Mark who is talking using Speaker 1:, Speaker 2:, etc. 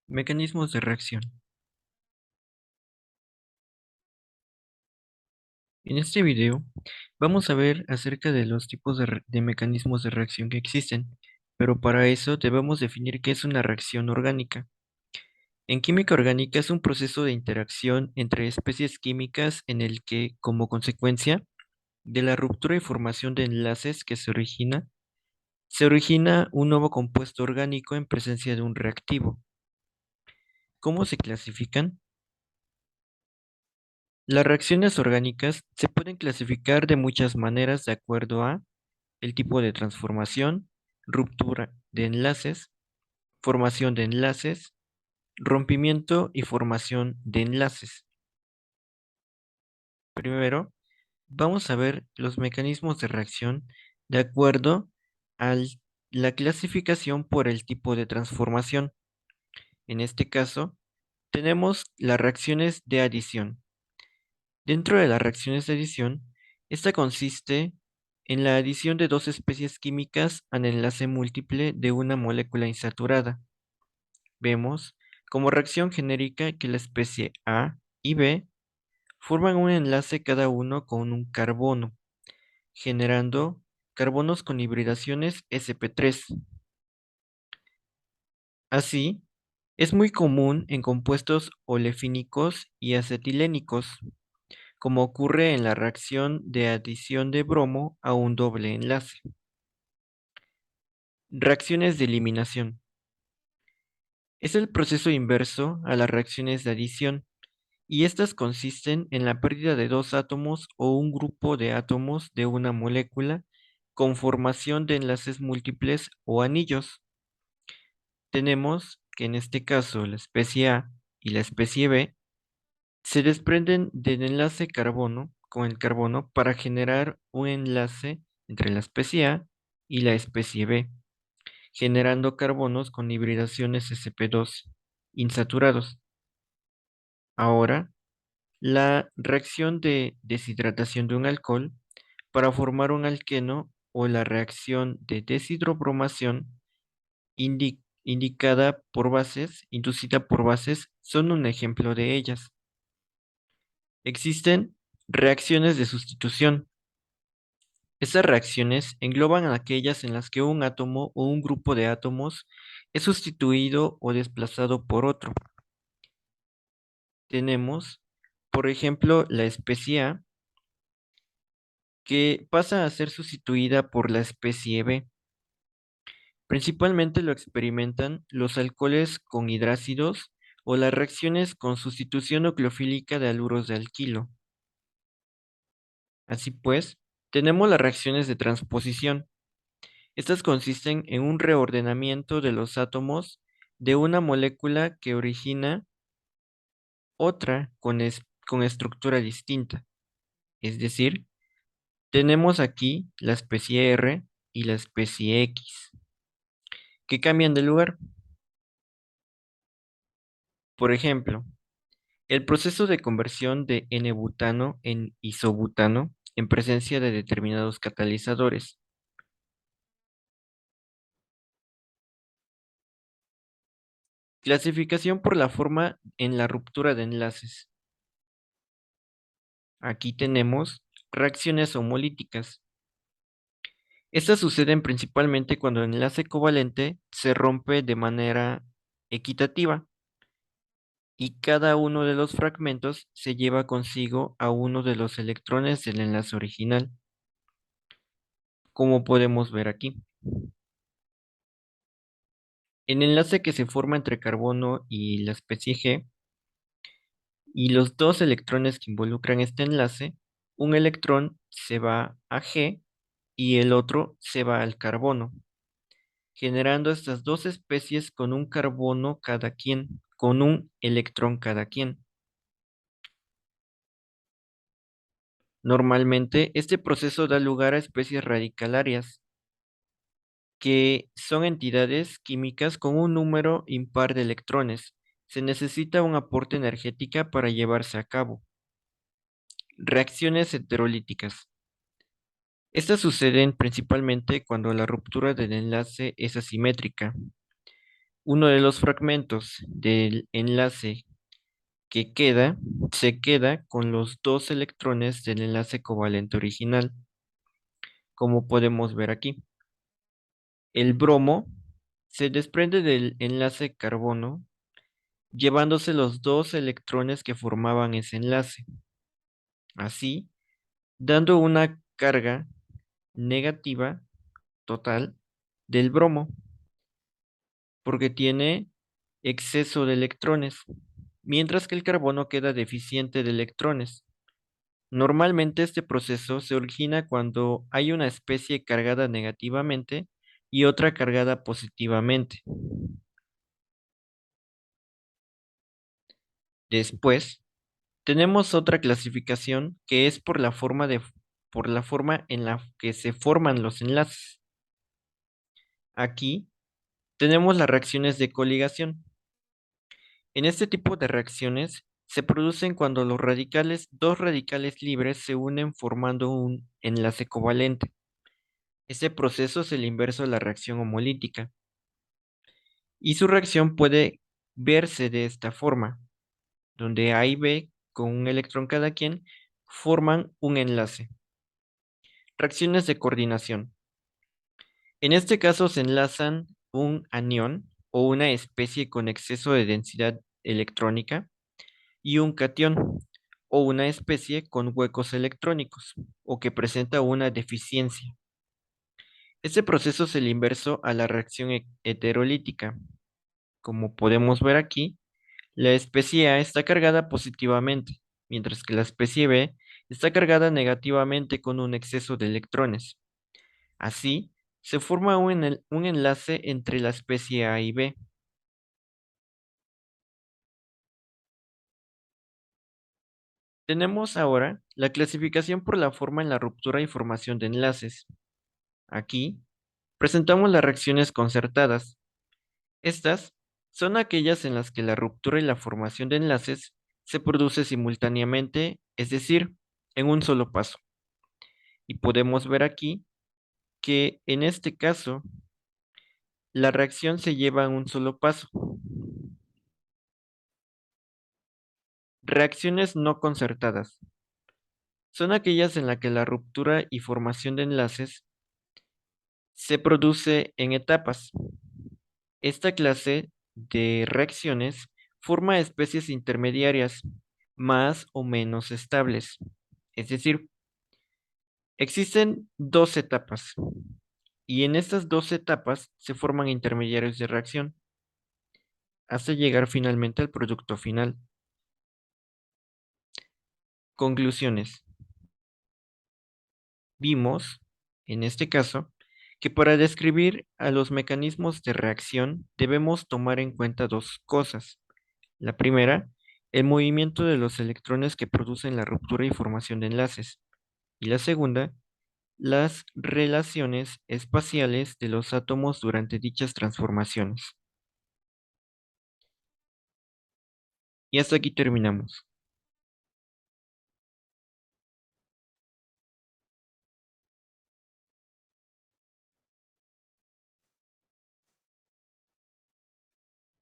Speaker 1: Mecanismos de reacción. En este video vamos a ver acerca de los tipos de mecanismos de reacción que existen, pero para eso debemos definir qué es una reacción orgánica. En química orgánica es un proceso de interacción entre especies químicas en el que, como consecuencia de la ruptura y formación de enlaces que se origina un nuevo compuesto orgánico en presencia de un reactivo. ¿Cómo se clasifican? Las reacciones orgánicas se pueden clasificar de muchas maneras de acuerdo a el tipo de transformación, ruptura de enlaces, formación de enlaces, rompimiento y formación de enlaces. Primero, vamos a ver los mecanismos de reacción de acuerdo a la clasificación por el tipo de transformación. En este caso, tenemos las reacciones de adición. Dentro de las reacciones de adición, esta consiste en la adición de dos especies químicas al enlace múltiple de una molécula insaturada. Vemos como reacción genérica que la especie A y B forman un enlace cada uno con un carbono, generando carbonos con hibridaciones sp3. Así, es muy común en compuestos olefínicos y acetilénicos, como ocurre en la reacción de adición de bromo a un doble enlace. Reacciones de eliminación. Es el proceso inverso a las reacciones de adición, y estas consisten en la pérdida de dos átomos o un grupo de átomos de una molécula con formación de enlaces múltiples o anillos. Tenemos que en este caso la especie A y la especie B se desprenden del enlace carbono con el carbono para generar un enlace entre la especie A y la especie B, generando carbonos con hibridaciones sp2 insaturados. Ahora, la reacción de deshidratación de un alcohol para formar un alqueno o la reacción de deshidrobromación inducida por bases, son un ejemplo de ellas. Existen reacciones de sustitución. Estas reacciones engloban a aquellas en las que un átomo o un grupo de átomos es sustituido o desplazado por otro. Tenemos, por ejemplo, la especie A, que pasa a ser sustituida por la especie B. Principalmente lo experimentan los alcoholes con hidrácidos o las reacciones con sustitución nucleofílica de haluros de alquilo. Así pues, tenemos las reacciones de transposición. Estas consisten en un reordenamiento de los átomos de una molécula que origina otra con estructura distinta. Es decir, tenemos aquí la especie R y la especie X, que cambian de lugar. Por ejemplo, el proceso de conversión de N-butano en isobutano en presencia de determinados catalizadores. Clasificación por la forma en la ruptura de enlaces. Aquí tenemos reacciones homolíticas. Estas suceden principalmente cuando el enlace covalente se rompe de manera equitativa y cada uno de los fragmentos se lleva consigo a uno de los electrones del enlace original, como podemos ver aquí. El enlace que se forma entre carbono y la especie G y los dos electrones que involucran este enlace, un electrón se va a G y el otro se va al carbono, generando estas dos especies con un carbono cada quien, con un electrón cada quien. Normalmente, este proceso da lugar a especies radicalarias, que son entidades químicas con un número impar de electrones. Se necesita un aporte energética para llevarse a cabo. Reacciones heterolíticas. Estas suceden principalmente cuando la ruptura del enlace es asimétrica. Uno de los fragmentos del enlace que queda, se queda con los dos electrones del enlace covalente original, como podemos ver aquí. El bromo se desprende del enlace carbono, llevándose los dos electrones que formaban ese enlace, así dando una carga negativa total del bromo, porque tiene exceso de electrones, mientras que el carbono queda deficiente de electrones. Normalmente este proceso se origina cuando hay una especie cargada negativamente y otra cargada positivamente. Después, tenemos otra clasificación que es por la forma en la que se forman los enlaces. Aquí tenemos las reacciones de coligación. En este tipo de reacciones se producen cuando dos radicales libres se unen formando un enlace covalente. Este proceso es el inverso de la reacción homolítica y su reacción puede verse de esta forma, donde A y B, con un electrón cada quien, forman un enlace. Reacciones de coordinación. En este caso se enlazan un anión o una especie con exceso de densidad electrónica y un catión o una especie con huecos electrónicos o que presenta una deficiencia. Este proceso es el inverso a la reacción heterolítica. Como podemos ver aquí, la especie A está cargada positivamente, mientras que la especie B está cargada negativamente con un exceso de electrones. Así, se forma un enlace entre la especie A y B. Tenemos ahora la clasificación por la forma en la ruptura y formación de enlaces. Aquí presentamos las reacciones concertadas. Estas son aquellas en las que la ruptura y la formación de enlaces se produce simultáneamente, es decir, en un solo paso. Y podemos ver aquí que en este caso la reacción se lleva en un solo paso. Reacciones no concertadas son aquellas en las que la ruptura y formación de enlaces se produce en etapas. Esta clase de reacciones forma especies intermediarias más o menos estables. Es decir, existen dos etapas y en estas dos etapas se forman intermediarios de reacción hasta llegar finalmente al producto final. Conclusiones. Vimos, en este caso, que para describir a los mecanismos de reacción debemos tomar en cuenta dos cosas. La primera, el movimiento de los electrones que producen la ruptura y formación de enlaces. Y la segunda, las relaciones espaciales de los átomos durante dichas transformaciones. Y hasta aquí terminamos.